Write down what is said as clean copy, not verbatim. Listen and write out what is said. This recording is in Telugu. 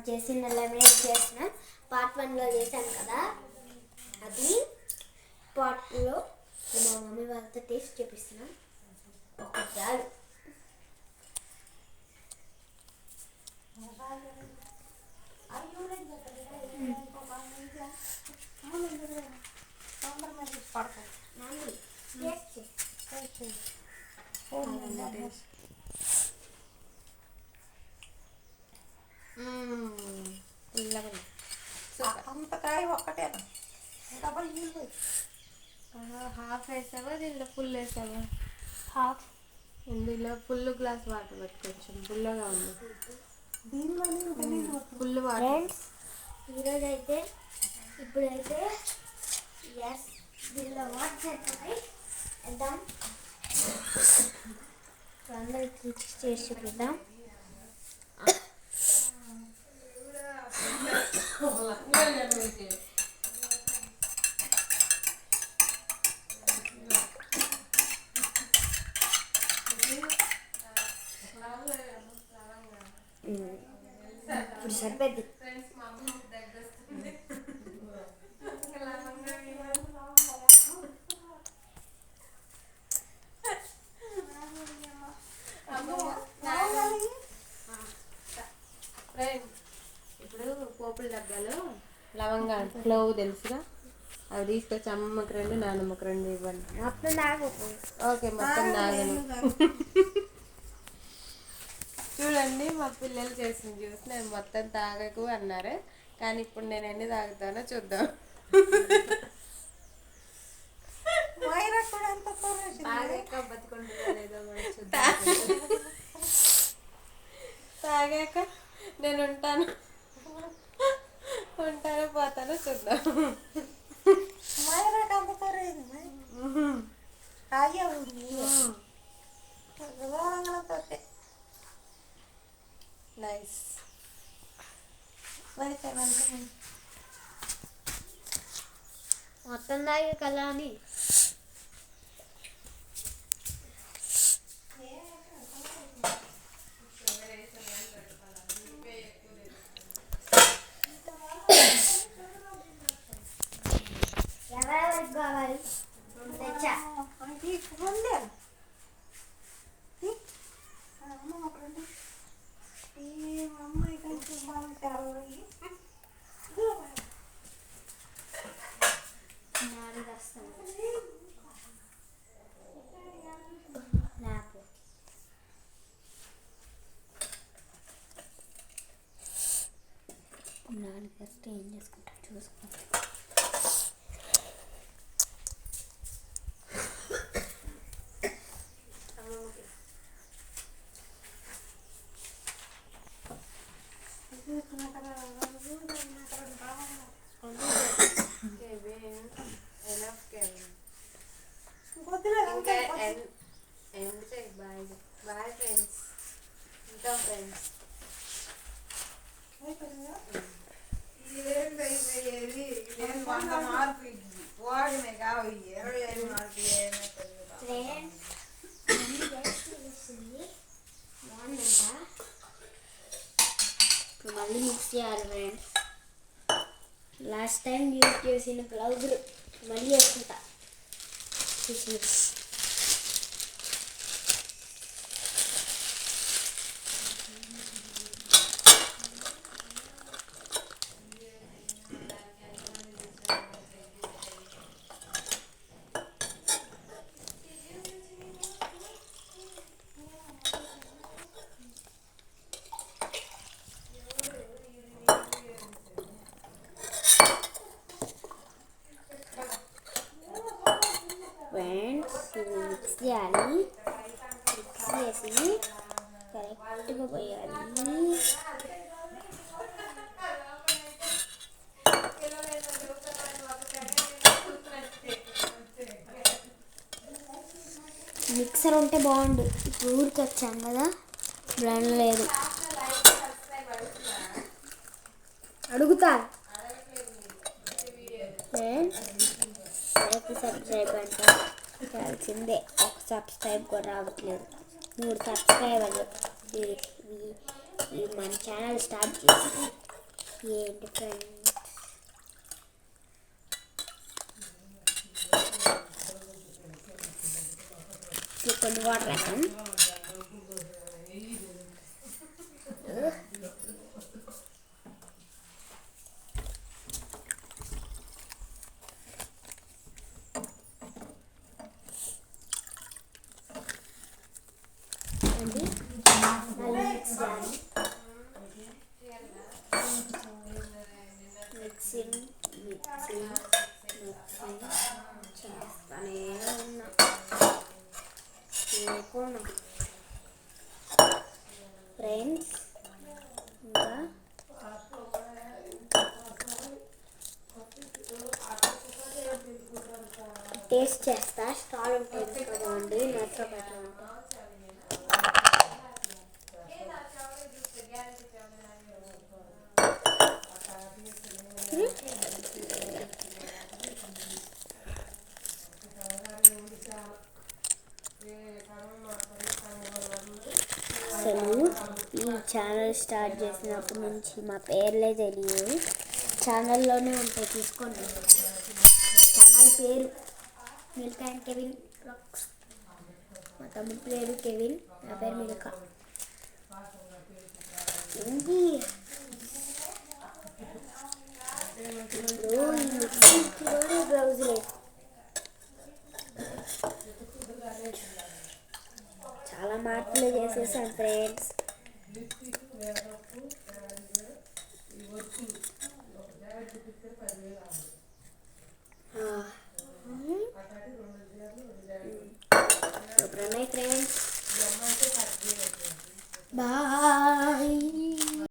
చేసిన లెమనేడ్ చేసిన పార్ట్ 1లో చేశాను కదా, అది పార్ట్ 2లో మా మమ్మీ వాళ్ళతో టేస్ట్ చూపిస్తున్నాను. ఒక చాలు. అంతకాయ ఒక్కటేనా? హాఫ్ వేసావా, దీనిలో ఫుల్ వేసావా? హాఫ్. ఇందులో ఫుల్ గ్లాస్ వాటర్ పెట్టుకోవచ్చు, పుల్లగా ఉంది. Full water. ఫ్రెండ్స్ ఈరోజైతే ఇప్పుడైతే ఎస్ దీనిలో వాటర్ అయిపోయి వేద్దాం. అందరికి చేసి చూపిద్దాం. ఇప్పుడు సరిపోద్ది. ఇప్పుడు పోపుల డబ్బాలో లవంగాలు క్లోవ్ తెలుసుగా, అవి తీసుకొచ్చి అమ్మమ్మకి 2 నాన్నమ్మకి 2 ఇవ్వండి. మొత్తం నాకు ఓకే, మొత్తం నాగను. చూడండి మా పిల్లలు చేసిన జ్యూస్ నేను మొత్తం తాగకు అన్నారు, కానీ ఇప్పుడు నేను ఎన్ని తాగుతానో చూద్దాం. తాగాక నేను ఉంటాను పోతానో చూద్దాం. నైస్. మొత్తం తాగే కదా అని ఎవరెవరికి కావాలి తెచ్చా. నాన్న ఫస్ట్ ఏం చేసుకుంటా చూసుకుంటా. బాయ్ ఫ్రెండ్స్, ఇంకా ఫ్రెండ్స్. మళ్ళీ మిక్స్ చేయాలి ఫ్రెండ్స్. లాస్ట్ టైం యూజ్ చేసిన గ్లౌజులు మళ్ళీ వేసుకుంటా. ఫ్రెండ్స్ ఇది మిక్స్ చేయాలి. మిక్స్ చేసి కరెక్ట్గా పోయాలి. మిక్సర్ ఉంటే బాగుండు. ఇప్పుడు ఊరికి వచ్చాం కదా, బ్రాండ్ లేదు. అడుగుతాను సబ్స్క్రైబ్ అంటే తెలిసిందే. ఒక సబ్స్క్రైబ్ కూడా రావట్లేదు. 3 సబ్స్క్రైబర్లు మన ఛానల్ స్టార్ట్ చేసి ఏంటి ఫ్రెండ్స్, కొన్ని వాటర్ వేసాం. మళ్ళీ మిక్స్ చేయాలి. మిక్సింగ్ చేస్తానే ఉన్నా. ఫ్రెండ్స్ ఇంకా టేస్ట్ చేస్తా. స్టాల్ ఉంటుంది కదండి, నచ్చ పెట్టాలంటే అసలు ఈ ఛానల్ స్టార్ట్ చేసినప్పటి నుంచి మా పేర్లే తెలియదు. ఛానల్లోనే ఉంటాయి, తీసుకోండి. ఛానల్ పేరు మిల్కా అండ్ కెవిన్ బ్లాగ్స్. మా తమ్ముడి పేరు కెవిన్, నా పేరు మిల్కా. ఏంటి బ్లౌజ్ లేదు, చాలా మార్పులు చేసేసాను ఫ్రెండ్స్. Friends bye.